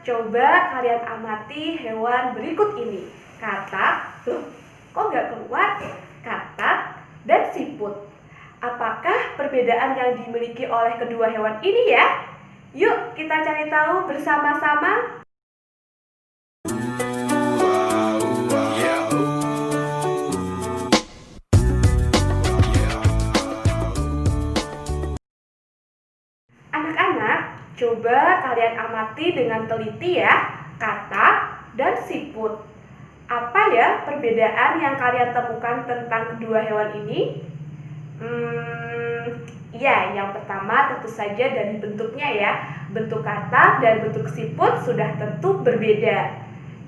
Coba kalian amati hewan berikut ini. Katak, kok nggak keluar? Katak dan siput. Apakah perbedaan yang dimiliki oleh kedua hewan ini ya? Yuk kita cari tahu bersama-sama. Anak-anak, coba kalian amati dengan teliti ya, katak dan siput. Apa ya perbedaan yang kalian temukan tentang kedua hewan ini? Ya, yang pertama tentu saja dari bentuknya ya. Bentuk katak dan bentuk siput sudah tentu berbeda.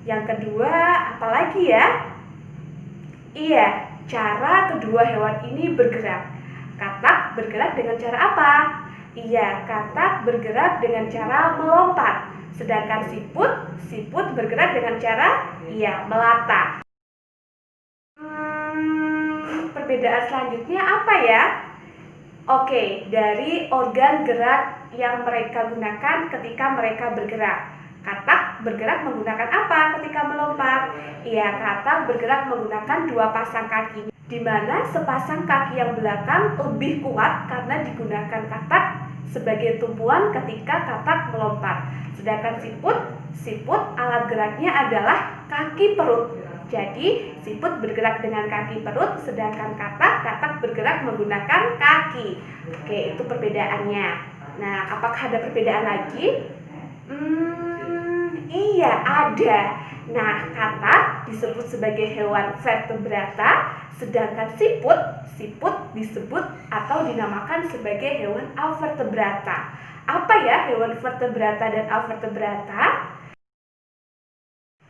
Yang kedua, apalagi ya? Iya, cara kedua hewan ini bergerak. Katak bergerak dengan cara apa? Iya, katak bergerak dengan cara melompat. Sedangkan siput bergerak dengan cara melata. Perbedaan selanjutnya apa ya? Oke, dari organ gerak yang mereka gunakan ketika mereka bergerak. Katak bergerak menggunakan apa ketika melompat? Iya, katak bergerak menggunakan dua pasang kaki, di mana sepasang kaki yang belakang lebih kuat karena digunakan katak sebagai tumpuan ketika katak melompat. Sedangkan siput alat geraknya adalah kaki perut. Jadi siput bergerak dengan kaki perut, sedangkan katak bergerak menggunakan kaki. Oke, itu perbedaannya. Nah, apakah ada perbedaan lagi? Iya, ada. Nah, katak disebut sebagai hewan vertebrata, sedangkan siput disebut atau dinamakan sebagai hewan avertebrata. Apa ya hewan vertebrata dan avertebrata?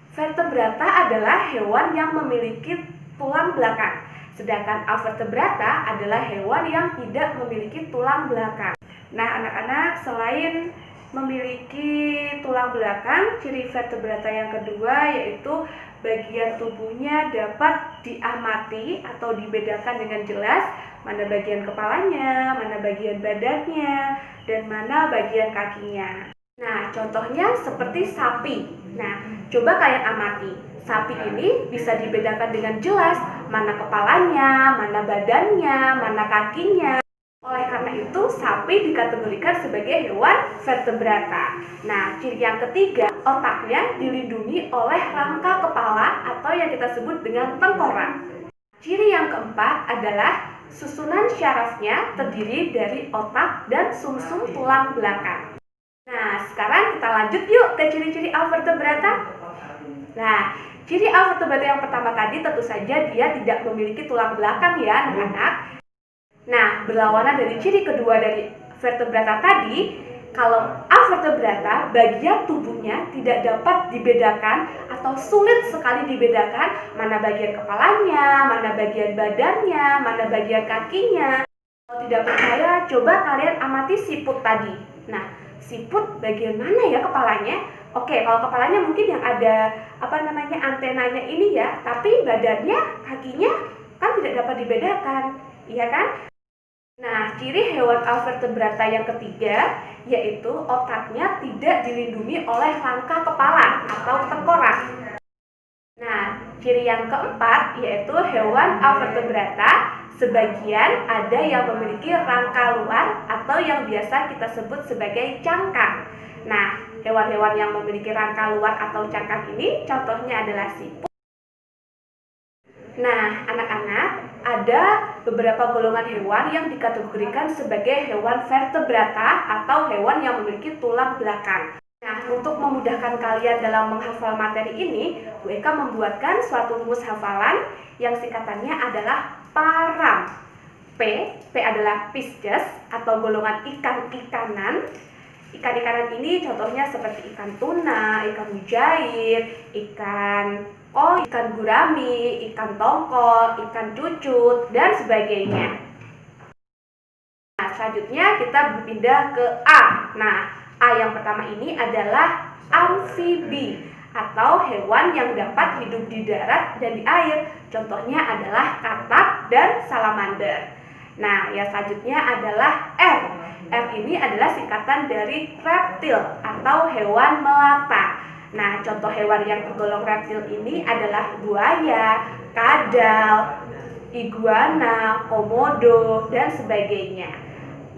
Vertebrata adalah hewan yang memiliki tulang belakang, sedangkan avertebrata adalah hewan yang tidak memiliki tulang belakang. Nah, anak-anak, selain memiliki tulang belakang, ciri vertebrata yang kedua yaitu bagian tubuhnya dapat diamati atau dibedakan dengan jelas mana bagian kepalanya, mana bagian badannya, dan mana bagian kakinya. Nah, contohnya seperti sapi. Nah, coba kalian amati. Sapi ini bisa dibedakan dengan jelas mana kepalanya, mana badannya, mana kakinya. Oleh karena itu, sapi dikategorikan sebagai hewan vertebrata. Nah, ciri yang ketiga, otaknya dilindungi oleh rangka kepala atau yang kita sebut dengan tengkorak. Ciri yang keempat adalah susunan syarafnya terdiri dari otak dan sumsum tulang belakang. Nah, sekarang kita lanjut yuk ke ciri-ciri avertebrata. Nah, ciri avertebrata yang pertama tadi tentu saja dia tidak memiliki tulang belakang ya, anak-anak. Nah, berlawanan dari ciri kedua dari vertebrata tadi, kalau avertebrata bagian tubuhnya tidak dapat dibedakan atau sulit sekali dibedakan mana bagian kepalanya, mana bagian badannya, mana bagian kakinya. Kalau tidak percaya, coba kalian amati siput tadi. Nah, siput bagian mana ya kepalanya? Oke, kalau kepalanya mungkin yang ada antenanya ini ya, tapi badannya, kakinya kan tidak dapat dibedakan, iya kan? Nah, ciri hewan avertebrata yang ketiga yaitu otaknya tidak dilindungi oleh rangka kepala atau tengkorak. Nah, ciri yang keempat yaitu hewan avertebrata sebagian ada yang memiliki rangka luar atau yang biasa kita sebut sebagai cangkang. Nah, hewan-hewan yang memiliki rangka luar atau cangkang ini contohnya adalah siput. Nah, anak-anak, ada beberapa golongan hewan yang dikategorikan sebagai hewan vertebrata atau hewan yang memiliki tulang belakang. Nah, untuk memudahkan kalian dalam menghafal materi ini, Bu Eka membuatkan suatu rumus hafalan yang singkatannya adalah PARAM. P adalah Pisces atau golongan ikan-ikanan. Ikan-ikanan ini contohnya seperti ikan tuna, ikan mujair, ikan gurami, ikan tongkol, ikan cucut, dan sebagainya. Nah, selanjutnya kita berpindah ke A. Nah, A yang pertama ini adalah amfibi atau hewan yang dapat hidup di darat dan di air. Contohnya adalah katak dan salamander. Nah, yang selanjutnya adalah R. R ini adalah singkatan dari reptil atau hewan melata. Nah, contoh hewan yang tergolong reptil ini adalah buaya, kadal, iguana, komodo, dan sebagainya.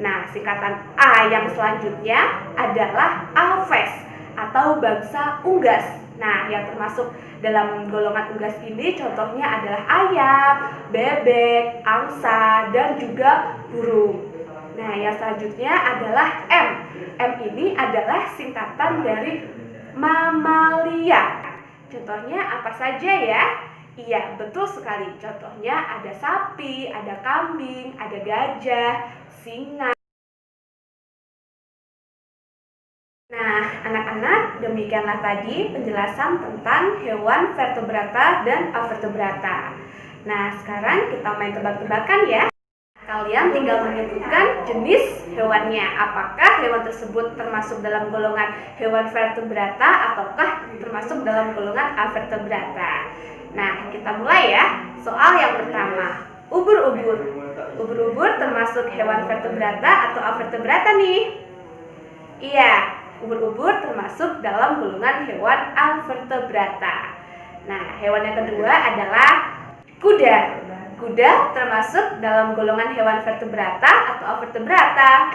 Nah, singkatan A yang selanjutnya adalah aves atau bangsa unggas. Nah, yang termasuk dalam golongan unggas ini contohnya adalah ayam, bebek, angsa, dan juga burung. Nah, yang selanjutnya adalah M. M ini adalah singkatan dari mamalia. Contohnya apa saja ya? Iya, betul sekali. Contohnya ada sapi, ada kambing, ada gajah, singa. Nah, anak-anak, demikianlah tadi penjelasan tentang hewan vertebrata dan avertebrata. Nah, sekarang kita main tebak-tebakan ya. Kalian tinggal menyebutkan jenis hewannya. Apakah hewan tersebut termasuk dalam golongan hewan vertebrata ataukah termasuk dalam golongan avertebrata? Nah, kita mulai ya. Soal yang pertama, ubur-ubur. Ubur-ubur termasuk hewan vertebrata atau avertebrata nih? Iya, ubur-ubur termasuk dalam golongan hewan avertebrata. Nah, hewan yang kedua adalah kuda. Kuda termasuk dalam golongan hewan vertebrata atau avertebrata?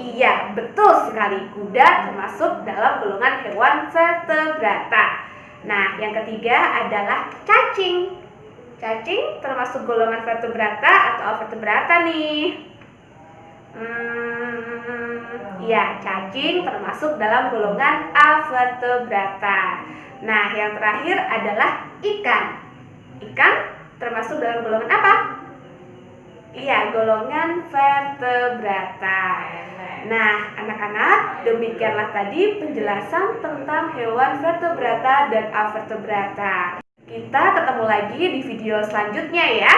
Iya, betul sekali. Kuda termasuk dalam golongan hewan vertebrata. Nah, yang ketiga adalah cacing. Cacing termasuk golongan vertebrata atau avertebrata nih? Ya, cacing termasuk dalam golongan avertebrata. Nah, yang terakhir adalah ikan. Ikan termasuk dalam golongan apa? Iya, golongan vertebrata. Nah, anak-anak, demikianlah tadi penjelasan tentang hewan vertebrata dan avertebrata. Kita ketemu lagi di video selanjutnya ya.